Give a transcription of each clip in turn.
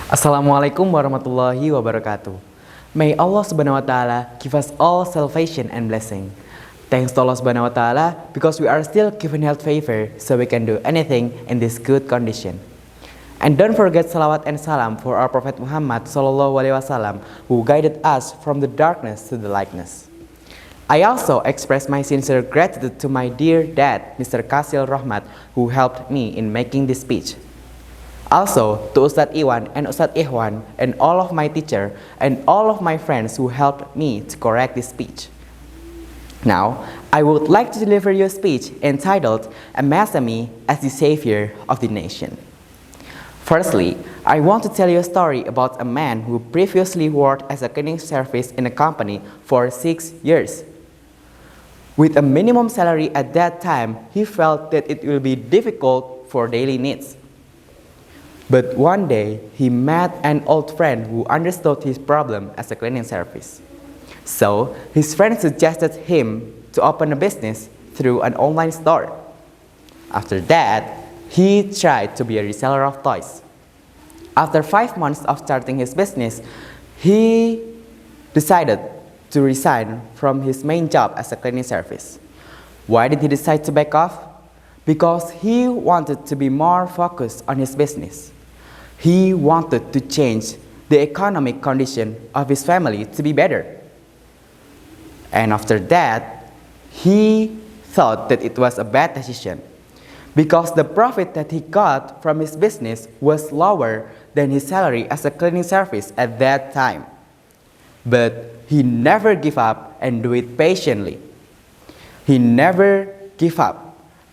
Assalamualaikum warahmatullahi wabarakatuh. May Allah subhanahu wa ta'ala give us all salvation and blessing. Thanks to Allah subhanahu wa ta'ala because we are still given health favor so we can do anything in this good condition. And don't forget salawat and salam for our Prophet Muhammad sallallahu alaihi wasallam who guided us from the darkness to the lightness. I also express my sincere gratitude to my dear dad, Mr. Kasil Rahmat, who helped me in making this speech. Also, to Ustadz Iwan and Ustadz Ihwan and all of my teacher and all of my friends who helped me to correct this speech. Now, I would like to deliver you a speech entitled MSME as the Savior of the Nation. Firstly, I want to tell you a story about a man who previously worked as a cleaning service in a company for 6 years. With a minimum salary at that time, he felt that it will be difficult for daily needs. But one day, he met an old friend who understood his problem as a cleaning service. So, his friend suggested him to open a business through an online store. After that, he tried to be a reseller of toys. After 5 months of starting his business, he decided to resign from his main job as a cleaning service. Why did he decide to back off? Because he wanted to be more focused on his business. He wanted to change the economic condition of his family to be better. And after that, he thought that it was a bad decision because the profit that he got from his business was lower than his salary as a cleaning service at that time. But he never gave up and do it patiently. He never gave up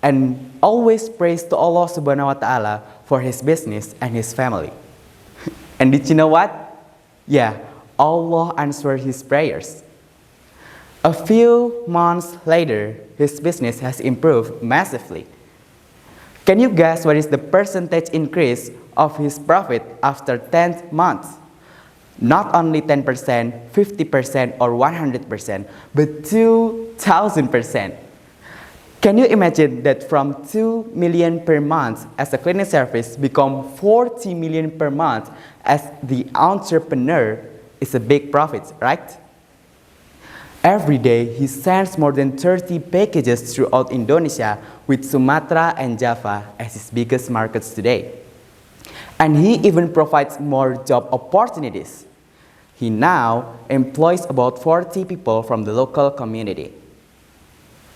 and always praised to Allah subhanahu wa ta'ala for his business and his family. And did you know what? Yeah, Allah answered his prayers. A few months later, his business has improved massively. Can you guess what is the percentage increase of his profit after 10 months? Not only 10%, 50%, or 100%, but 2,000%. Can you imagine that from 2 million per month as a cleaning service become 40 million per month as the entrepreneur is a big profit, right? Every day, he sends more than 30 packages throughout Indonesia with Sumatra and Java as his biggest markets today. And he even provides more job opportunities. He now employs about 40 people from the local community.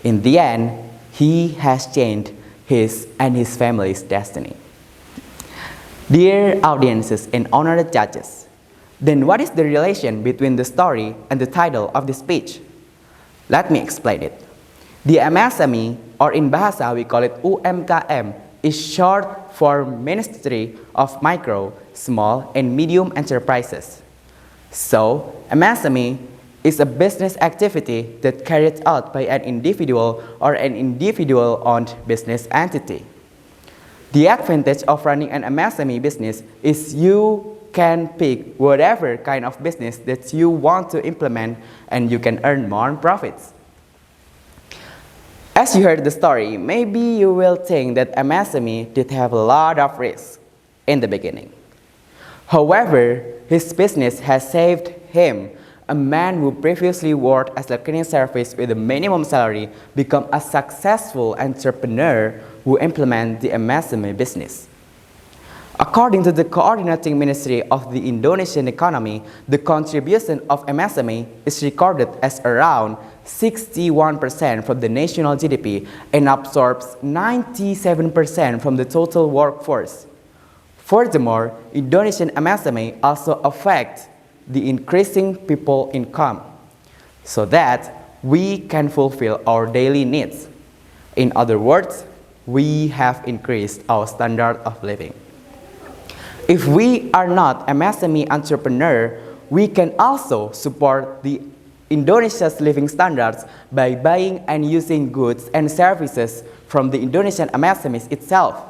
In the end, he has changed his and his family's destiny. Dear audiences and honored judges, then what is the relation between the story and the title of the speech? Let me explain it. The MSME, or in Bahasa we call it UMKM, is short for Ministry of Micro, Small and Medium Enterprises. So, MSME is a business activity that carried out by an individual or an individual-owned business entity. The advantage of running an MSME business is you can pick whatever kind of business that you want to implement and you can earn more profits. As you heard the story, maybe you will think that MSME did have a lot of risks in the beginning. However, his business has saved him. A man who previously worked as a cleaning service with a minimum salary become a successful entrepreneur who implement the MSME business. According to the Coordinating Ministry of the Indonesian Economy, the contribution of MSME is recorded as around 61% from the national GDP and absorbs 97% from the total workforce. Furthermore, Indonesian MSME also affects the increasing people income so that we can fulfill our daily needs. In other words, we have increased our standard of living. If we are not MSME entrepreneur, we can also support the Indonesia's living standards by buying and using goods and services from the Indonesian MSMEs itself.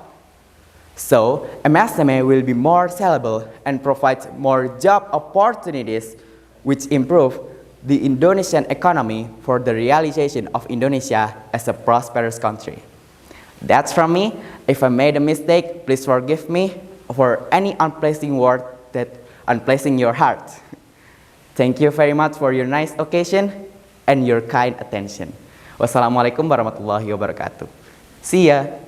So, MSME will be more sellable and provide more job opportunities which improve the Indonesian economy for the realization of Indonesia as a prosperous country. That's from me. If I made a mistake, please forgive me for any unpleasant word that unpleasant your heart. Thank you very much for your nice occasion and your kind attention. Wassalamualaikum warahmatullahi wabarakatuh. See ya.